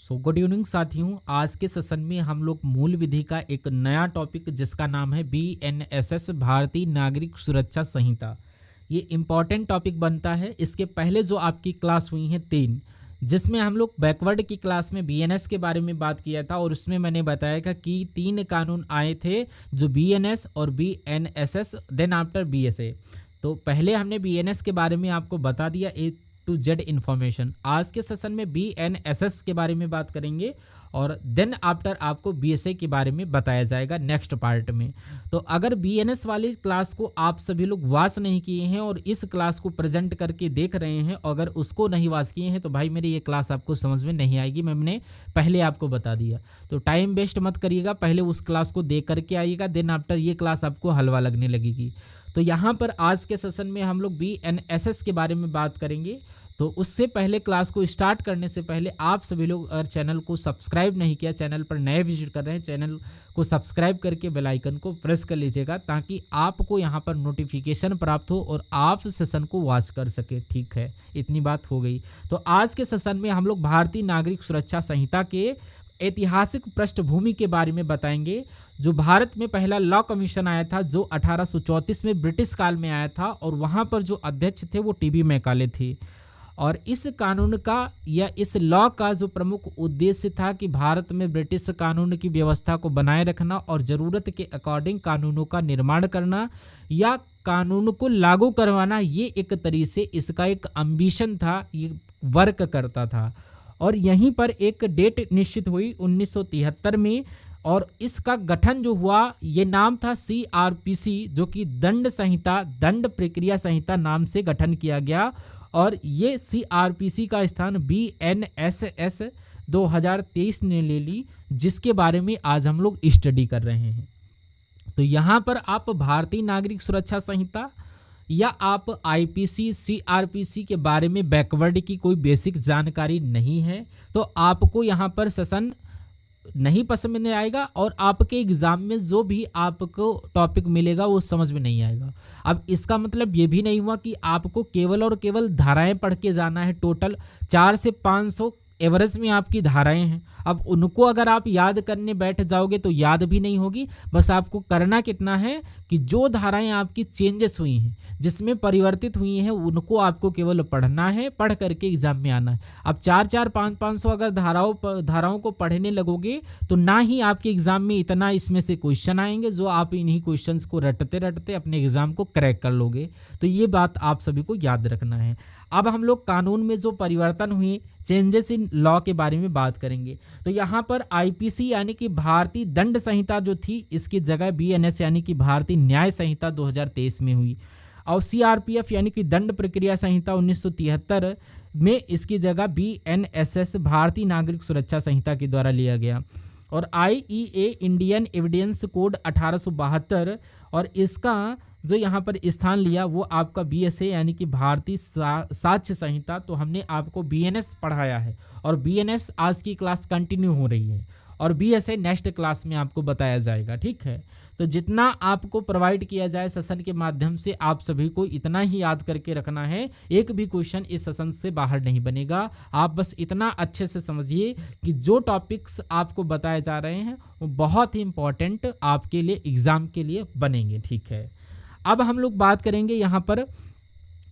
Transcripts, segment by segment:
Good evening साथियों। आज के सेशन में हम लोग मूल विधि का एक नया टॉपिक जिसका नाम है BNSS भारतीय नागरिक सुरक्षा संहिता। ये इम्पॉर्टेंट टॉपिक बनता है। इसके पहले जो आपकी क्लास हुई है 3, जिसमें हम लोग बैकवर्ड की क्लास में BNS के बारे में बात किया था और उसमें मैंने बताया था कि 3 कानून आए थे, जो BNS और BNSS देन आफ्टर BSA। तो पहले हमने BNS के बारे में आपको बता दिया A to Z इन्फॉर्मेशन। आज के सेशन में BNSS के बारे में बात करेंगे और देन आफ्टर आपको BSA के बारे में बताया जाएगा नेक्स्ट पार्ट में। तो अगर BNS वाली क्लास को आप सभी लोग वॉच नहीं किए हैं और इस क्लास को प्रेजेंट करके देख रहे हैं, अगर उसको नहीं वॉच किए हैं तो भाई मेरी ये क्लास आपको समझ में नहीं आएगी। मैंने पहले आपको बता दिया, तो टाइम वेस्ट मत करिएगा, पहले उस क्लास को देख करके आइएगा, देन आफ्टर ये क्लास आपको हलवा लगने लगेगी। तो यहाँ पर आज के सेशन में हम लोग BNSS के बारे में बात करेंगे। तो उससे पहले क्लास को स्टार्ट करने से पहले आप सभी लोग अगर चैनल को सब्सक्राइब नहीं किया, चैनल पर नए विजिट कर रहे हैं, चैनल को सब्सक्राइब करके बेल आइकन को प्रेस कर लीजिएगा ताकि आपको यहाँ पर नोटिफिकेशन प्राप्त हो और आप सेशन को वॉच कर सके। ठीक है, इतनी बात हो गई। तो आज के सेशन में हम लोग भारतीय नागरिक सुरक्षा संहिता के ऐतिहासिक पृष्ठभूमि के बारे में बताएंगे। जो भारत में पहला लॉ कमीशन आया था, जो 1834 में ब्रिटिश काल में आया था और वहाँ पर जो अध्यक्ष थे वो TB मैकाले थे। और इस कानून का या इस लॉ का जो प्रमुख उद्देश्य था कि भारत में ब्रिटिश कानून की व्यवस्था को बनाए रखना और ज़रूरत के अकॉर्डिंग कानूनों का निर्माण करना या कानून को लागू करवाना, ये एक तरीके से इसका एक एम्बिशन था, ये वर्क करता था। और यहीं पर एक डेट निश्चित हुई 1973 में और इसका गठन जो हुआ, ये नाम था CRPC, जो कि दंड संहिता, दंड प्रक्रिया संहिता नाम से गठन किया गया। और ये CRPC का स्थान BNSS 2023 ने ले ली, जिसके बारे में आज हम लोग स्टडी कर रहे हैं। तो यहाँ पर आप भारतीय नागरिक सुरक्षा संहिता या आप IPC CRPC के बारे में बैकवर्ड की कोई बेसिक जानकारी नहीं है तो आपको यहाँ पर सेशन नहीं पसंद नहीं आएगा और आपके एग्जाम में जो भी आपको टॉपिक मिलेगा वो समझ में नहीं आएगा। अब इसका मतलब ये भी नहीं हुआ कि आपको केवल और केवल धाराएं पढ़ के जाना है। टोटल 400 से 500 एवरेज में आपकी धाराएं हैं। अब उनको अगर आप याद करने बैठ जाओगे तो याद भी नहीं होगी। बस आपको करना कितना है कि जो धाराएं आपकी चेंजेस हुई हैं, जिसमें परिवर्तित हुई हैं, उनको आपको केवल पढ़ना है, पढ़ करके एग्जाम में आना है। अब 400 500 अगर धाराओं को पढ़ने लगोगे तो ना ही आपके एग्जाम में इतना इसमें से क्वेश्चन आएंगे जो आप इन्हीं क्वेश्चंस को रटते रटते अपने एग्जाम को क्रैक कर लोगे। तो ये बात आप सभी को याद रखना है। अब हम लोग कानून में जो परिवर्तन हुए, चेंजेस इन लॉ के बारे में बात करेंगे। तो यहाँ पर IPC यानी कि भारतीय दंड संहिता जो थी, इसकी जगह BNS यानी कि भारतीय न्याय संहिता 2023 में हुई। और CRPF यानी कि दंड प्रक्रिया संहिता 1973 में इसकी जगह BNSS भारतीय नागरिक सुरक्षा संहिता के द्वारा लिया गया। और IEA इंडियन एविडेंस कोड 1872 और इसका जो यहाँ पर स्थान लिया वो आपका BSA यानी कि भारतीय साक्ष्य संहिता। तो हमने आपको BNS पढ़ाया है और BNS आज की क्लास कंटिन्यू हो रही है और BSA नेक्स्ट क्लास में आपको बताया जाएगा। ठीक है, तो जितना आपको प्रोवाइड किया जाए सेशन के माध्यम से आप सभी को इतना ही याद करके रखना है। एक भी क्वेश्चन इस सेशन से बाहर नहीं बनेगा। आप बस इतना अच्छे से समझिए कि जो टॉपिक्स आपको बताए जा रहे हैं वो बहुत ही इंपॉर्टेंट आपके लिए एग्जाम के लिए बनेंगे। ठीक है, अब हम लोग बात करेंगे यहाँ पर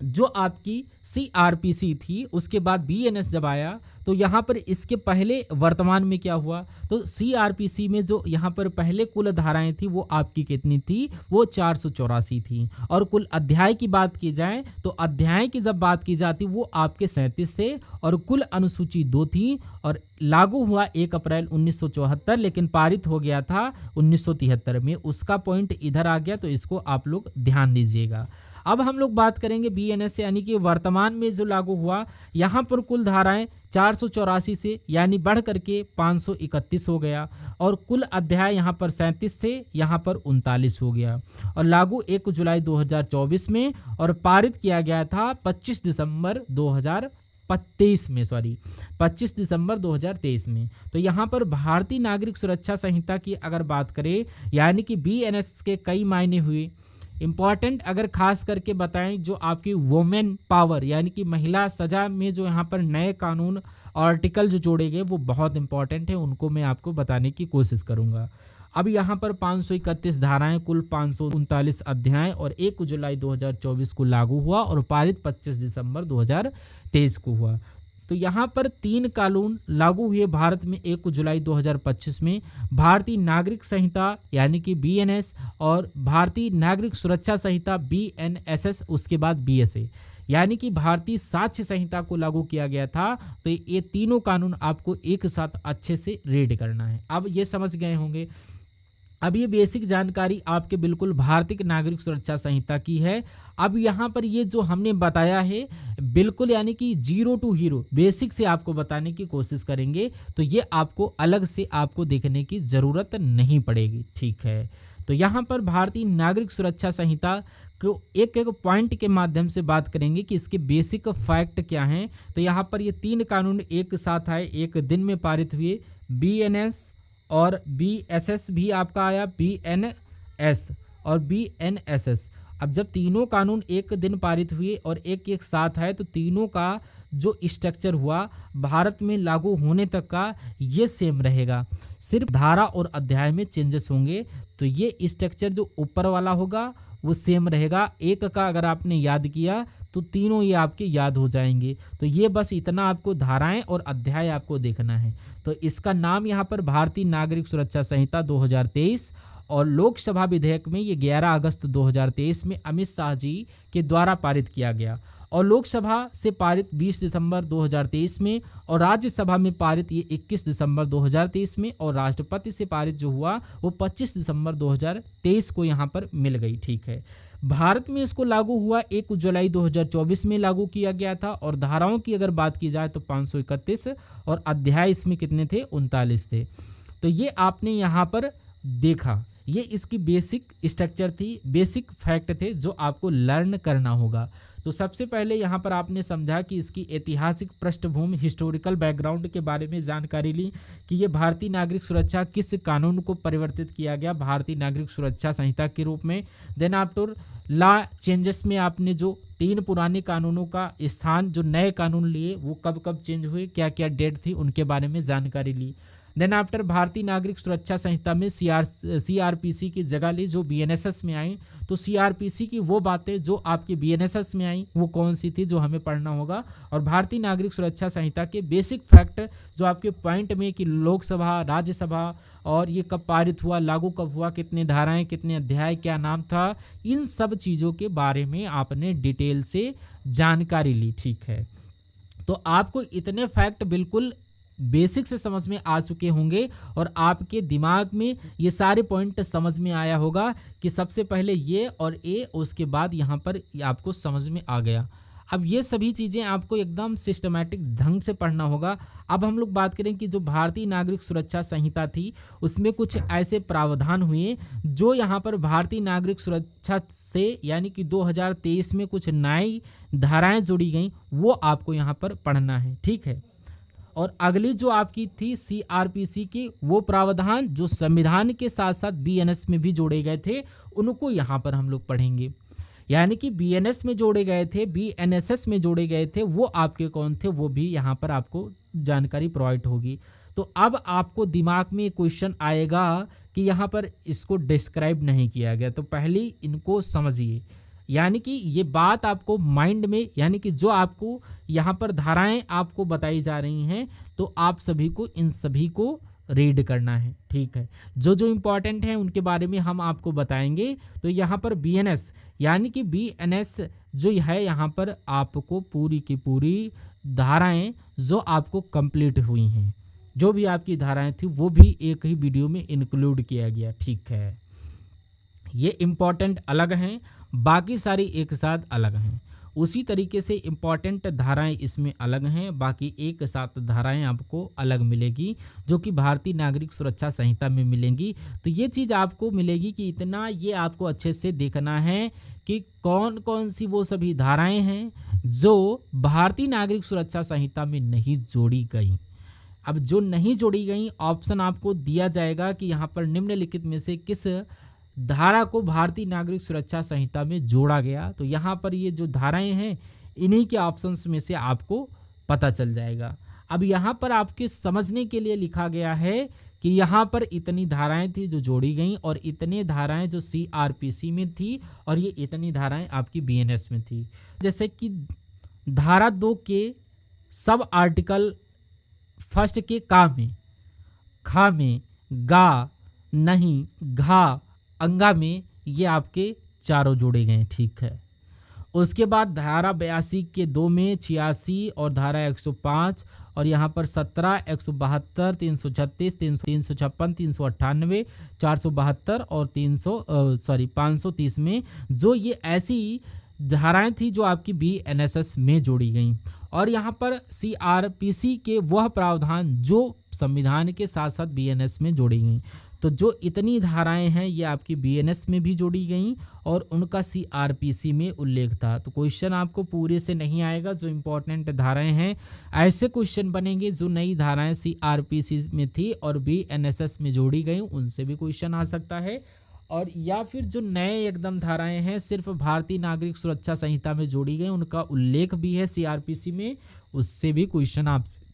जो आपकी CRPC थी, उसके बाद BNS जब आया तो यहाँ पर इसके पहले वर्तमान में क्या हुआ, तो CRPC में जो यहाँ पर पहले कुल धाराएं थी वो आपकी कितनी थी, वो 484 थी। और कुल अध्याय की बात की जाए तो अध्याय की जब बात की जाती वो आपके 37 थे और कुल अनुसूची 2 थी और लागू हुआ 1 अप्रैल 1974, लेकिन पारित हो गया था 1973 में। उसका पॉइंट इधर आ गया, तो इसको आप लोग ध्यान दीजिएगा। अब हम लोग बात करेंगे BNS यानी कि वर्तमान में जो लागू हुआ, यहाँ पर कुल धाराएं 484 से यानी बढ़ करके 531 हो गया और कुल अध्याय यहाँ पर 37 थे, यहाँ पर 39 हो गया और लागू 1 जुलाई 2024 में और पारित किया गया था 25 दिसंबर 2023 में। तो यहाँ पर भारतीय नागरिक सुरक्षा संहिता की अगर बात करें यानी कि BNS के कई मायने हुए। इम्पॉर्टेंट अगर खास करके बताएं जो आपकी वुमेन पावर यानी कि महिला सजा में जो यहाँ पर नए कानून आर्टिकल जो जोड़े गए वो बहुत इंपॉर्टेंट है, उनको मैं आपको बताने की कोशिश करूँगा। अब यहाँ पर 531 धाराएं, कुल 539 अध्याय और 1 जुलाई 2024 को लागू हुआ और पारित 25 दिसंबर 2023 को हुआ। तो यहाँ पर 3 कानून लागू हुए भारत में 1 जुलाई 2025 में। भारतीय नागरिक संहिता यानी कि BNS और भारतीय नागरिक सुरक्षा संहिता BNSS, उसके बाद BSA यानी कि भारतीय साक्ष्य संहिता को लागू किया गया था। तो ये तीनों कानून आपको एक साथ अच्छे से रीड करना है। अब ये समझ गए होंगे। अब ये बेसिक जानकारी आपके बिल्कुल भारतीय नागरिक सुरक्षा संहिता की है। अब यहाँ पर ये जो हमने बताया है बिल्कुल यानी कि 0 टू हीरो बेसिक से आपको बताने की कोशिश करेंगे, तो ये आपको अलग से आपको देखने की ज़रूरत नहीं पड़ेगी, ठीक है। तो यहाँ पर भारतीय नागरिक सुरक्षा संहिता को एक एक पॉइंट के माध्यम से बात करेंगे कि इसके बेसिक फैक्ट क्या हैं। तो यहाँ पर ये 3 कानून एक साथ आए, एक दिन में पारित हुए। BNS और BSS भी आपका आया, BNS और BNSS। अब जब तीनों कानून एक दिन पारित हुए और एक एक साथ आए तो तीनों का जो स्ट्रक्चर हुआ भारत में लागू होने तक का ये सेम रहेगा, सिर्फ धारा और अध्याय में चेंजेस होंगे। तो ये स्ट्रक्चर जो ऊपर वाला होगा वो सेम रहेगा। एक का अगर आपने याद किया तो तीनों ये आपके याद हो जाएंगे। तो ये बस इतना आपको धाराएं और अध्याय आपको देखना है। तो इसका नाम यहाँ पर भारतीय नागरिक सुरक्षा संहिता 2023 और लोकसभा विधेयक में ये 11 अगस्त 2023 में अमित शाह जी के द्वारा पारित किया गया और लोकसभा से पारित 20 दिसंबर 2023 में और राज्यसभा में पारित ये 21 दिसंबर 2023 में और राष्ट्रपति से पारित जो हुआ वो 25 दिसंबर 2023 को यहाँ पर मिल गई, ठीक है। भारत में इसको लागू हुआ 1 जुलाई 2024 में लागू किया गया था और धाराओं की अगर बात की जाए तो 531 और अध्याय इसमें कितने थे, 39 थे। तो ये आपने यहाँ पर देखा, ये इसकी बेसिक स्ट्रक्चर थी, बेसिक फैक्ट थे जो आपको लर्न करना होगा। तो सबसे पहले यहाँ पर आपने समझा कि इसकी ऐतिहासिक पृष्ठभूमि, हिस्टोरिकल बैकग्राउंड के बारे में जानकारी ली कि ये भारतीय नागरिक सुरक्षा किस कानून को परिवर्तित किया गया भारतीय नागरिक सुरक्षा संहिता के रूप में। देन आफ्टर लॉ चेंजेस में आपने जो 3 पुराने कानूनों का स्थान जो नए कानून लिए वो कब कब चेंज हुए, क्या क्या डेट थी, उनके बारे में जानकारी ली। देन आफ्टर भारतीय नागरिक सुरक्षा संहिता में CRPC की जगह ली जो BNSS में आई। तो CRPC की वो बातें जो आपके BNSS में आई वो कौन सी थी जो हमें पढ़ना होगा। और भारतीय नागरिक सुरक्षा संहिता के बेसिक फैक्ट जो आपके पॉइंट में कि लोकसभा, राज्यसभा और ये कब पारित हुआ, लागू कब हुआ, कितने धाराएं, कितने अध्याय, क्या नाम था, इन सब चीज़ों के बारे में आपने डिटेल से जानकारी ली, ठीक है। तो आपको इतने फैक्ट बिल्कुल बेसिक से समझ में आ चुके होंगे और आपके दिमाग में ये सारे पॉइंट समझ में आया होगा कि सबसे पहले ये और ए, उसके बाद यहाँ पर आपको समझ में आ गया। अब ये सभी चीज़ें आपको एकदम सिस्टमैटिक ढंग से पढ़ना होगा। अब हम लोग बात करें कि जो भारतीय नागरिक सुरक्षा संहिता थी उसमें कुछ ऐसे प्रावधान हुए जो यहाँ पर भारतीय नागरिक सुरक्षा से यानी कि 2023 में कुछ नई धाराएँ जोड़ी गई, वो आपको यहाँ पर पढ़ना है, ठीक है। और अगली जो आपकी थी CRPC की वो प्रावधान जो संविधान के साथ साथ BNS में भी जोड़े गए थे उनको यहाँ पर हम लोग पढ़ेंगे। यानी कि BNS में जोड़े गए थे, BNSS में जोड़े गए थे, वो आपके कौन थे वो भी यहाँ पर आपको जानकारी प्रोवाइड होगी। तो अब आपको दिमाग में क्वेश्चन आएगा कि यहाँ पर इसको डिस्क्राइब नहीं किया गया, तो पहले इनको समझिए। यानी कि ये बात आपको माइंड में, यानी कि जो आपको यहाँ पर धाराएं आपको बताई जा रही हैं तो आप सभी को इन सभी को रीड करना है, ठीक है। जो जो इम्पोर्टेंट हैं उनके बारे में हम आपको बताएंगे। तो यहाँ पर BNS यानी कि BNS जो है यहाँ पर आपको पूरी की पूरी धाराएं जो आपको कंप्लीट हुई हैं, जो भी आपकी धाराएं थी वो भी एक ही वीडियो में इंक्लूड किया गया, ठीक है। ये इम्पॉर्टेंट अलग हैं, बाकी सारी एक साथ अलग हैं। उसी तरीके से इम्पॉर्टेंट धाराएं इसमें अलग हैं, बाकी एक साथ धाराएं आपको अलग मिलेगी जो कि भारतीय नागरिक सुरक्षा संहिता में मिलेंगी। तो ये चीज़ आपको मिलेगी कि इतना ये आपको अच्छे से देखना है कि कौन कौन सी वो सभी धाराएं हैं जो भारतीय नागरिक सुरक्षा संहिता में नहीं जोड़ी गई। अब जो नहीं जोड़ी गई ऑप्शन आपको दिया जाएगा कि यहाँ पर निम्नलिखित में से किस धारा को भारतीय नागरिक सुरक्षा संहिता में जोड़ा गया। तो यहाँ पर ये जो धाराएं हैं इन्हीं के ऑप्शंस में से आपको पता चल जाएगा। अब यहाँ पर आपके समझने के लिए लिखा गया है कि यहाँ पर इतनी धाराएं थी जो जोड़ी गई और इतने धाराएं जो सीआरपीसी में थी और ये इतनी धाराएं आपकी बीएनएस में थी। जैसे कि धारा 2 के सब आर्टिकल फर्स्ट के का में, खा में, गा, नहीं, घा, अंगा में ये आपके चारों जोड़े गए। ठीक है। उसके बाद धारा 82 के 2 में 86 और धारा 105 और यहाँ पर 17, 172, 336, 356, 398, 472 और 530 में जो ये ऐसी धाराएं थी जो आपकी बीएनएसएस में जोड़ी गई। और यहाँ पर सीआरपीसी के वह प्रावधान जो संविधान के साथ साथ बीएनएस में जोड़ी गई। तो जो इतनी धाराएं हैं ये आपकी बीएनएस में भी जोड़ी गई और उनका सीआरपीसी में उल्लेख था। तो क्वेश्चन आपको पूरे से नहीं आएगा, जो इम्पोर्टेंट धाराएं हैं ऐसे क्वेश्चन बनेंगे जो नई धाराएं सीआरपीसी में थी और बीएनएसएस में जोड़ी गई, उनसे भी क्वेश्चन आ सकता है। और या फिर जो नए एकदम धाराएं हैं सिर्फ भारतीय नागरिक सुरक्षा संहिता में जोड़ी गई, उनका उल्लेख भी है सीआरपीसी में, उससे भी क्वेश्चन आपसे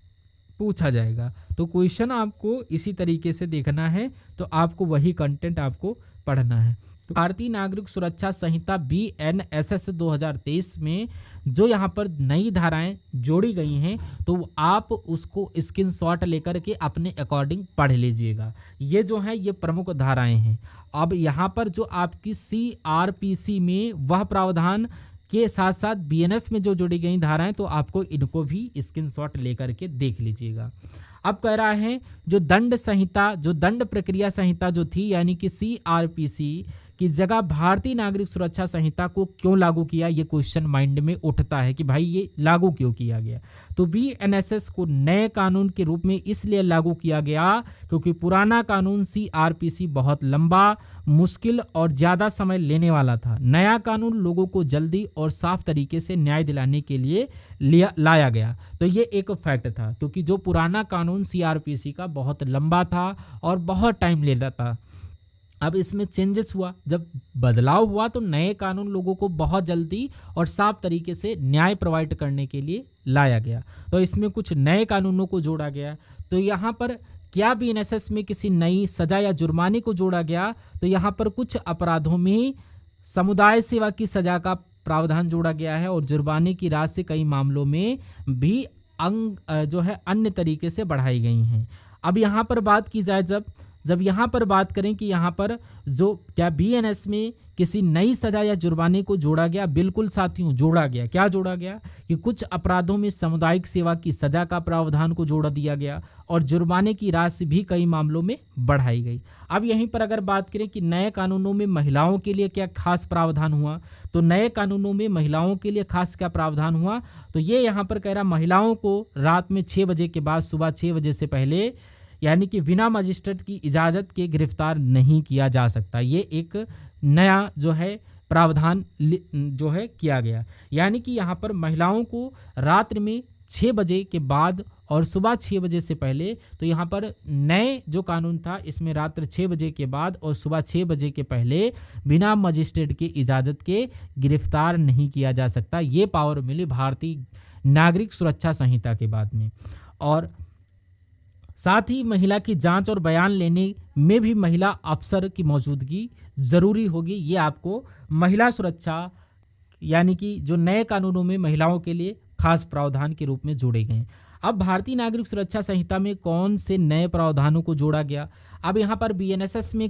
पूछा जाएगा। तो क्वेश्चन आपको इसी तरीके से देखना है, तो आपको वही कंटेंट आपको पढ़ना है। तो भारतीय नागरिक सुरक्षा संहिता बीएनएसएस 2023 में जो यहाँ पर नई धाराएं जोड़ी गई हैं तो आप उसको स्क्रीनशॉट लेकर के अपने अकॉर्डिंग पढ़ लीजिएगा। ये जो है ये प्रमुख धाराएं हैं। अब यहाँ पर जो आपकी सीआरपीसी में वह प्रावधान के साथ साथ बीएनएस में जो जोड़ी गई धाराएं, तो आपको इनको भी स्क्रीनशॉट लेकर के देख लीजिएगा। अब कह रहा है जो दंड संहिता, जो दंड प्रक्रिया संहिता जो थी यानी कि सीआरपीसी की जगह भारतीय नागरिक सुरक्षा संहिता को क्यों लागू किया, ये क्वेश्चन माइंड में उठता है कि भाई ये लागू क्यों किया गया। तो बीएनएसएस को नए कानून के रूप में इसलिए लागू किया गया क्योंकि पुराना कानून सीआरपीसी बहुत लंबा, मुश्किल और ज़्यादा समय लेने वाला था। नया कानून लोगों को जल्दी और साफ तरीके से न्याय दिलाने के लिए लाया गया। तो ये एक फैक्ट था क्योंकि जो पुराना कानून सीआरपीसी का बहुत लंबा था और बहुत टाइम लेता था। अब इसमें चेंजेस हुआ, जब बदलाव हुआ तो नए कानून लोगों को बहुत जल्दी और साफ तरीके से न्याय प्रोवाइड करने के लिए लाया गया। तो इसमें कुछ नए कानूनों को जोड़ा गया। तो यहाँ पर क्या बीएनएसएस में किसी नई सजा या जुर्माने को जोड़ा गया, तो यहाँ पर कुछ अपराधों में समुदाय सेवा की सजा का प्रावधान जोड़ा गया है और जुर्माने की राशि कई मामलों में भी जो है अन्य तरीके से बढ़ाई गई हैं। अब यहाँ पर बात की जाए जब यहाँ पर बात करें कि यहाँ पर जो क्या बीएनएस में किसी नई सजा या जुर्माने को जोड़ा गया, बिल्कुल साथियों जोड़ा गया। क्या जोड़ा गया कि कुछ अपराधों में सामुदायिक सेवा की सजा का प्रावधान को जोड़ा दिया गया और जुर्माने की राशि भी कई मामलों में बढ़ाई गई। अब यहीं पर अगर बात करें कि नए कानूनों में महिलाओं के लिए क्या खास प्रावधान हुआ, तो नए कानूनों में महिलाओं के लिए खास क्या प्रावधान हुआ, तो ये यहाँ पर कह रहा महिलाओं को रात में 6 बजे के बाद सुबह 6 बजे से पहले यानी कि बिना मजिस्ट्रेट की इजाज़त के गिरफ्तार नहीं किया जा सकता। ये एक नया जो है प्रावधान जो है किया गया। यानी कि यहाँ पर महिलाओं को रात्रि में 6 बजे के बाद और सुबह 6 बजे से पहले, तो यहाँ पर नए जो कानून था इसमें रात्रि 6 बजे के बाद और सुबह 6 बजे के पहले बिना मजिस्ट्रेट की इजाज़त के गिरफ्तार नहीं किया जा सकता। ये पावर मिली भारतीय नागरिक सुरक्षा संहिता के बाद में। और साथ ही महिला की जांच और बयान लेने में भी महिला अफसर की मौजूदगी ज़रूरी होगी। ये आपको महिला सुरक्षा यानी कि जो नए कानूनों में महिलाओं के लिए खास प्रावधान के रूप में जोड़े गए। अब भारतीय नागरिक सुरक्षा संहिता में कौन से नए प्रावधानों को जोड़ा गया। अब यहाँ पर बीएनएसएस में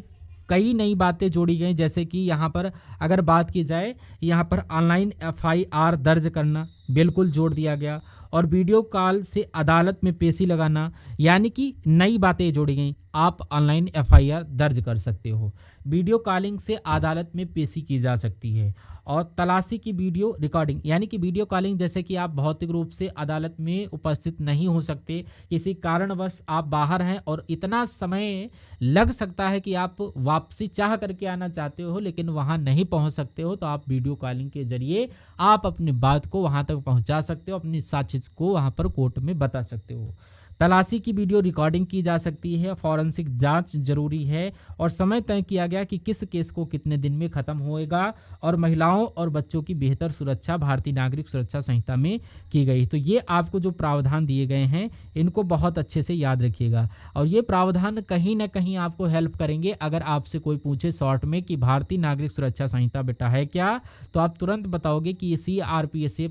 कई नई बातें जोड़ी गई, जैसे कि यहाँ पर अगर बात की जाए यहाँ पर ऑनलाइन एफआईआर दर्ज करना बिल्कुल जोड़ दिया गया और वीडियो कॉल से अदालत में पेशी लगाना, यानी कि नई बातें जोड़ी गई। आप ऑनलाइन एफआईआर दर्ज कर सकते हो, वीडियो कॉलिंग से अदालत में पेशी की जा सकती है और तलाशी की वीडियो रिकॉर्डिंग, यानी कि वीडियो कॉलिंग जैसे कि आप भौतिक रूप से अदालत में उपस्थित नहीं हो सकते, किसी कारणवश आप बाहर हैं और इतना समय लग सकता है कि आप वापसी चाह करके आना चाहते हो लेकिन वहां नहीं पहुंच सकते हो, तो आप वीडियो कॉलिंग के जरिए आप अपनी बात को वहां तक पहुंचा सकते हो, अपनी साक्ष्य को वहां पर कोर्ट में बता सकते हो। तलाशी की वीडियो रिकॉर्डिंग की जा सकती है, फॉरेंसिक जांच जरूरी है और समय तय किया गया कि किस केस को कितने दिन में खत्म होएगा और महिलाओं और बच्चों की बेहतर सुरक्षा भारतीय नागरिक सुरक्षा संहिता में की गई। तो ये आपको जो प्रावधान दिए गए हैं इनको बहुत अच्छे से याद रखिएगा और ये प्रावधान कहीं ना कहीं आपको हेल्प करेंगे। अगर आपसे कोई पूछे शॉर्ट में कि भारतीय नागरिक सुरक्षा संहिता बेटा है क्या, तो आप तुरंत बताओगे कि ये सीआरपीसी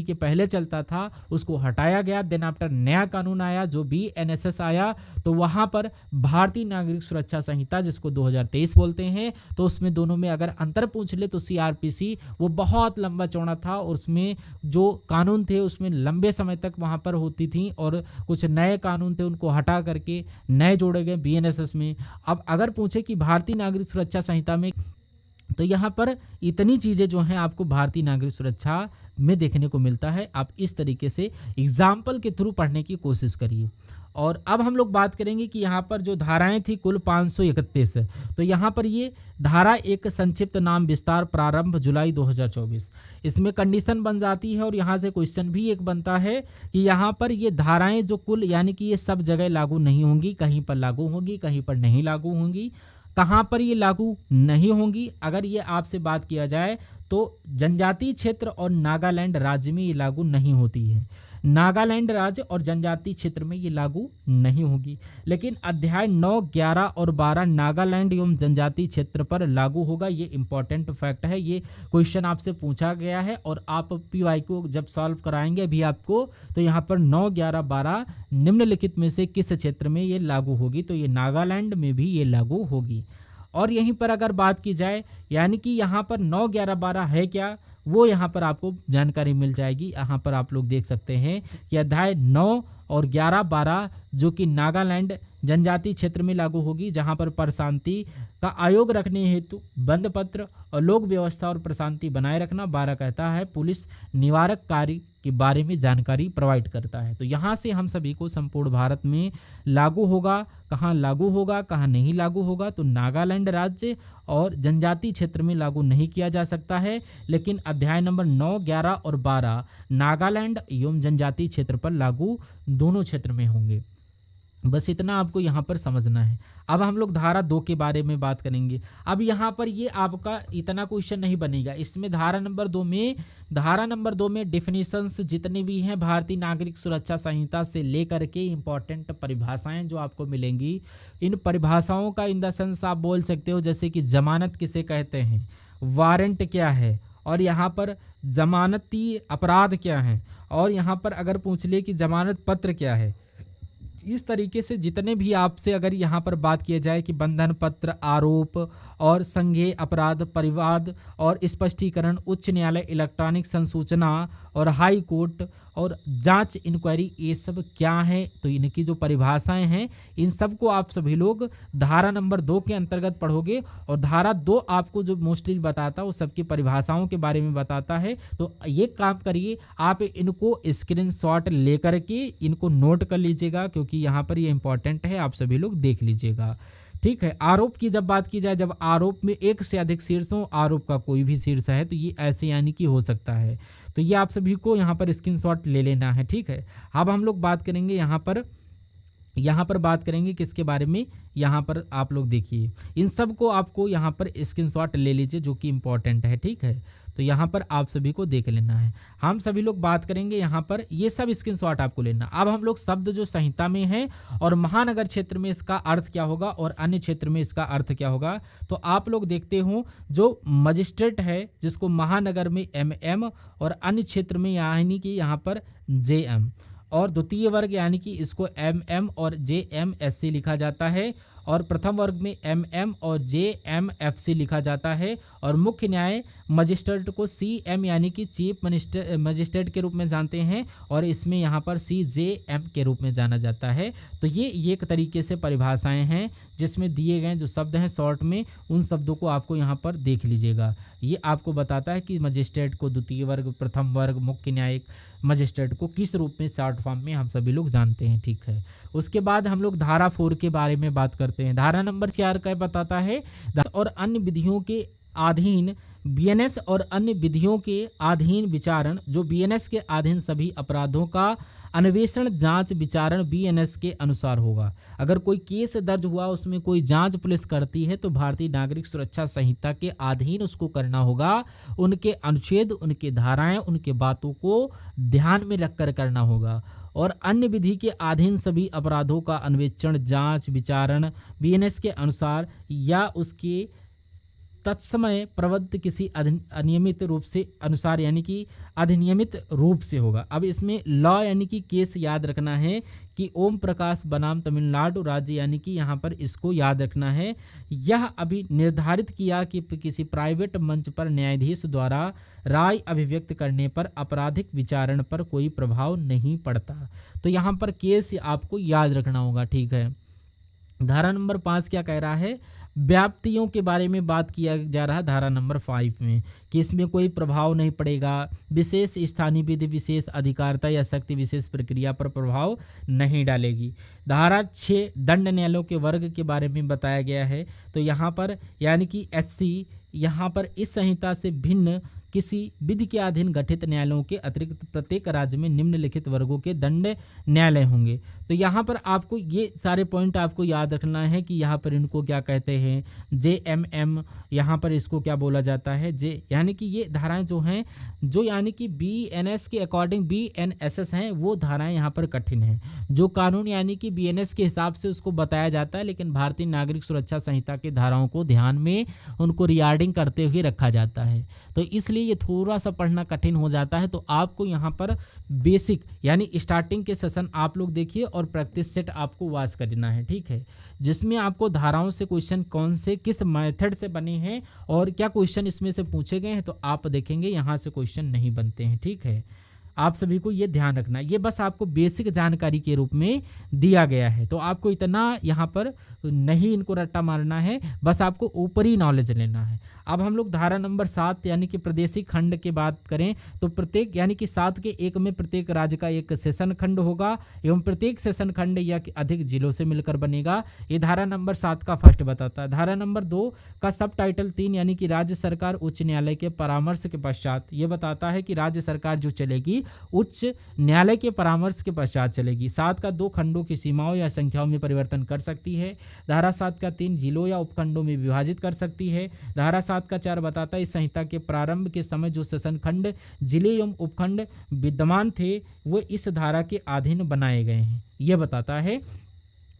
के पहले चलता था, उसको हटाया गया, देन आफ्टर नया कानून आया जो बीएनएसएस आया, तो वहां पर भारतीय नागरिक सुरक्षा संहिता जिसको 2023 बोलते हैं, तो उसमें दोनों में अगर अंतर पूछ ले तो सीआरपीसी वो बहुत लंबा चौड़ा था और उसमें जो कानून थे उसमें लंबे समय तक वहां पर होती थी और कुछ नए कानून थे उनको हटा करके नए जोड़े गए बीएनएसएस में। अब अगर पूछे कि भारतीय नागरिक सुरक्षा संहिता में, तो यहाँ पर इतनी चीज़ें जो हैं आपको भारतीय नागरिक सुरक्षा में देखने को मिलता है। आप इस तरीके से एग्जाम्पल के थ्रू पढ़ने की कोशिश करिए। और अब हम लोग बात करेंगे कि यहाँ पर जो धाराएं थी कुल 531, तो यहाँ पर ये धारा एक संक्षिप्त नाम विस्तार प्रारंभ जुलाई 2024, इसमें कंडीशन बन जाती है और यहाँ से क्वेश्चन भी एक बनता है कि यहाँ पर ये धाराएं जो कुल यानी कि ये सब जगह लागू नहीं होंगी, कहीं पर लागू होंगी, कहीं पर नहीं लागू होंगी। कहाँ पर ये लागू नहीं होंगी, अगर ये आपसे बात किया जाए तो जनजातीय क्षेत्र और नागालैंड राज्य में ये लागू नहीं होती है। नागालैंड राज्य और जनजातीय क्षेत्र में ये लागू नहीं होगी, लेकिन अध्याय 9, 11 और 12 नागालैंड एवं जनजातीय क्षेत्र पर लागू होगा। ये इंपॉर्टेंट फैक्ट है, ये क्वेश्चन आपसे पूछा गया है और आप पीवाई को जब सॉल्व कराएंगे अभी आपको, तो यहाँ पर 9, 11, 12 निम्नलिखित में से किस क्षेत्र में ये लागू होगी, तो ये नागालैंड में भी ये लागू होगी। और यहीं पर अगर बात की जाए यानी कि यहाँ पर 9, 11, 12 है क्या, वो यहाँ पर आपको जानकारी मिल जाएगी। यहाँ पर आप लोग देख सकते हैं कि अध्याय 9 और 11, 12 जो कि नागालैंड जनजातीय क्षेत्र में लागू होगी, जहाँ पर प्रशांति का आयोग रखने हेतु बंद पत्र और लोक व्यवस्था और प्रशांति बनाए रखना। 12 कहता है पुलिस निवारक कार्य के बारे में जानकारी प्रोवाइड करता है। तो यहाँ से हम सभी को संपूर्ण भारत में लागू होगा, कहाँ लागू होगा कहाँ नहीं लागू होगा, तो नागालैंड राज्य और जनजातीय क्षेत्र में लागू नहीं किया जा सकता है, लेकिन अध्याय नंबर 9, 11 और 12 नागालैंड एवं जनजातीय क्षेत्र पर लागू दोनों क्षेत्र में होंगे। बस इतना आपको यहाँ पर समझना है। अब हम लोग धारा 2 के बारे में बात करेंगे। अब यहाँ पर ये आपका इतना क्वेश्चन नहीं बनेगा, इसमें धारा नंबर 2 में डिफिनीशंस जितने भी हैं भारतीय नागरिक सुरक्षा संहिता से लेकर के इंपॉर्टेंट परिभाषाएं जो आपको मिलेंगी, इन परिभाषाओं का इन द सेंस आप बोल सकते हो जैसे कि जमानत किसे कहते हैं, वारंट क्या है, और यहाँ पर जमानती अपराध क्या है, और यहाँ पर अगर पूछ ले कि जमानत पत्र क्या है। इस तरीके से जितने भी आपसे अगर यहाँ पर बात किया जाए कि बंधन पत्र, आरोप और संज्ञेय अपराध, परिवाद और स्पष्टीकरण, उच्च न्यायालय, इलेक्ट्रॉनिक संसूचना और हाई कोर्ट और जांच इंक्वायरी, ये सब क्या है, तो इनकी जो परिभाषाएं हैं इन सब को आप सभी लोग धारा नंबर 2 के अंतर्गत पढ़ोगे। और धारा 2 आपको जो मोस्टली बताता है वो सबकी परिभाषाओं के बारे में बताता है। तो ये काम करिए, आप इनको स्क्रीनशॉट लेकर के इनको नोट कर लीजिएगा, क्योंकि यहाँ पर ये इंपॉर्टेंट है, आप सभी लोग देख लीजिएगा। ठीक है। आरोप की जब बात की जाए, जब आरोप में एक से अधिक शीर्ष हो, आरोप का कोई भी शीर्ष है तो ये ऐसे यानी कि हो सकता है, तो ये आप सभी को यहाँ पर स्क्रीनशॉट ले लेना है। ठीक है। अब हम लोग बात करेंगे यहाँ पर बात करेंगे किसके बारे में, यहाँ पर आप लोग देखिए, इन सब को आपको यहाँ पर स्क्रीनशॉट ले लीजिए जो कि इम्पोर्टेंट है। ठीक है। तो यहाँ पर आप सभी को देख लेना है। हम सभी लोग बात करेंगे यहाँ पर, ये सब स्क्रीनशॉट आपको लेना। अब हम लोग शब्द जो संहिता में है और महानगर क्षेत्र में इसका अर्थ क्या होगा और अन्य क्षेत्र में इसका अर्थ क्या होगा, तो आप लोग देखते हो जो मजिस्ट्रेट है जिसको महानगर में MM और अन्य क्षेत्र में यानी कि यहाँ पर JM, और द्वितीय वर्ग यानी कि इसको MM और JMSC लिखा जाता है, और प्रथम वर्ग में MM और JMFC लिखा जाता है, और मुख्य न्याय मजिस्ट्रेट को CM यानी कि चीफ मजिस्ट्रेट के रूप में जानते हैं, और इसमें यहाँ पर CJM के रूप में जाना जाता है। तो ये एक तरीके से परिभाषाएं हैं जिसमें दिए गए जो शब्द हैं शॉर्ट में, उन शब्दों को आपको यहाँ पर देख लीजिएगा। ये आपको बताता है कि मजिस्ट्रेट को द्वितीय वर्ग, प्रथम वर्ग, मुख्य न्यायिक मजिस्ट्रेट को किस रूप में शॉर्ट फॉर्म में हम सभी लोग जानते हैं। ठीक है। उसके बाद हम लोग धारा 4 के बारे में बात करते हैं। धारा नंबर 4 का बताता है और अन्य विधियों के अधीन बीएनएस और अन्य विधियों के अधीन विचारण, जो बीएनएस के अधीन सभी अपराधों का अन्वेषण, जांच, विचारण बीएनएस के अनुसार होगा। अगर कोई केस दर्ज हुआ, उसमें कोई जांच पुलिस करती है तो भारतीय नागरिक सुरक्षा संहिता के अधीन उसको करना होगा। उनके अनुच्छेद, उनके धाराएं, उनके बातों को ध्यान में रखकर करना होगा। और अन्य विधि के अधीन सभी अपराधों का अन्वेषण, जांच, विचारण बीएनएस के अनुसार या उसके तत्समय प्रवृत्त किसी अनियमित रूप से अनुसार, यानी कि अधिनियमित रूप से होगा। अब इसमें लॉ यानी कि केस याद रखना है कि ओम प्रकाश बनाम तमिलनाडु राज्य, यानी कि यहाँ पर इसको याद रखना है। यह अभी निर्धारित किया कि किसी प्राइवेट मंच पर न्यायाधीश द्वारा राय अभिव्यक्त करने पर आपराधिक विचारण पर कोई प्रभाव नहीं पड़ता। तो यहाँ पर केस आपको याद रखना होगा, ठीक है। धारा नंबर 5 क्या कह रहा है? व्याप्तियों के बारे में बात किया जा रहा है धारा नंबर 5 में, कि इसमें कोई प्रभाव नहीं पड़ेगा। विशेष स्थानीय विधि विशेष अधिकारिता या शक्ति विशेष प्रक्रिया पर प्रभाव नहीं डालेगी। धारा 6 दंड न्यायालयों के वर्ग के बारे में बताया गया है। तो यहाँ पर यानी कि एससी, यहाँ पर इस संहिता से भिन्न किसी विधि के अधीन गठित न्यायालयों के अतिरिक्त प्रत्येक राज्य में निम्नलिखित वर्गों के दंड न्यायालय होंगे। तो यहाँ पर आपको ये सारे पॉइंट आपको याद रखना है कि यहाँ पर इनको क्या कहते हैं, JMM, यहाँ पर इसको क्या बोला जाता है, यानी कि ये धाराएं जो हैं, जो यानी कि BNS के अकॉर्डिंग BNSS हैं, वो धाराएं यहाँ पर कठिन हैं। जो कानून यानी कि BNS के हिसाब से उसको बताया जाता है, लेकिन भारतीय नागरिक सुरक्षा संहिता की धाराओं को ध्यान में उनको रिगार्डिंग करते हुए रखा जाता है। तो इसलिए ये थोड़ा सा पढ़ना कठिन हो जाता है। तो आपको यहाँ पर बेसिक यानी स्टार्टिंग के सेशन आप लोग देखिए और प्रैक्टिस सेट आपको वाच करना है, ठीक है, जिसमें आपको धाराओं से क्वेश्चन कौन से किस मेथड से बने हैं और क्या क्वेश्चन इसमें से पूछे गए हैं, तो आप देखेंगे यहाँ से क्वेश्चन नहीं बनते हैं, ठीक है। आप सभी को ये ध्यान रखना है, ये बस आपको बेसिक जानकारी के रूप में दिया गया है। तो आपको इतना यहाँ पर नहीं इनको रट्टा मारना है, बस आपको ऊपरी नॉलेज लेना है। अब हम लोग धारा नंबर 7 यानी कि प्रदेशी खंड की बात करें तो प्रत्येक यानी कि 7 के 1 में प्रत्येक राज्य का एक सेशन खंड होगा एवं प्रत्येक सेशन खंड या अधिक जिलों से मिलकर बनेगा। ये धारा नंबर 7 का फर्स्ट बताता है। धारा नंबर 2 का सब टाइटल 3 यानी कि राज्य सरकार उच्च न्यायालय के परामर्श के पश्चात, ये बताता है कि राज्य सरकार जो चलेगी उच्च न्यायालय के परामर्श के पश्चात चलेगी। 7 का 2 खंडों की सीमाओं या संख्याओं में परिवर्तन कर सकती है। धारा 7 का 3 जिलों या उपखंडों में विभाजित कर सकती है। धारा 7 का 4 बताता है इस संहिता के प्रारंभ के समय जो सेशन खंड, जिले एवं उपखंड विद्यमान थे वो इस धारा के अधीन बनाए गए हैं, ये बताता है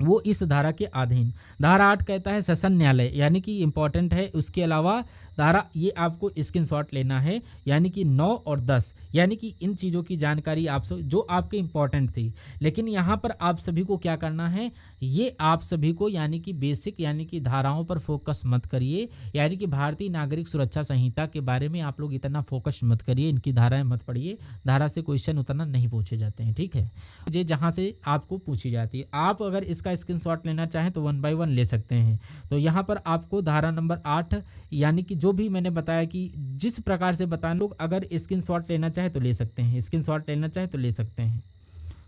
वो इस धारा के अधीन। धारा 8 कहता है सेशन न्यायालय, यानी कि इंपॉर्टेंट है। उसके अलावा धारा ये आपको स्क्रीनशॉट लेना है, यानी कि 9 और 10 यानी कि इन चीज़ों की जानकारी आप सब जो आपके इंपॉर्टेंट थी। लेकिन यहाँ पर आप सभी को क्या करना है, ये आप सभी को यानी कि बेसिक यानी कि धाराओं पर फोकस मत करिए, यानी कि भारतीय नागरिक सुरक्षा संहिता के बारे में आप लोग इतना फोकस मत करिए, इनकी धाराएं मत पढ़िए। धारा से क्वेश्चन उतना नहीं पूछे जाते हैं, ठीक है, ये जहाँ से आपको पूछी जाती है। आप अगर इसका स्क्रीनशॉट लेना चाहें तो 1 बाय 1 ले सकते हैं। तो यहाँ पर आपको धारा नंबर 8 यानी कि जो भी मैंने बताया कि जिस प्रकार से बताएं, लोग अगर स्क्रीनशॉट लेना चाहे तो ले सकते हैं, स्क्रीनशॉट लेना चाहे तो ले सकते हैं।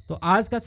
तो आज का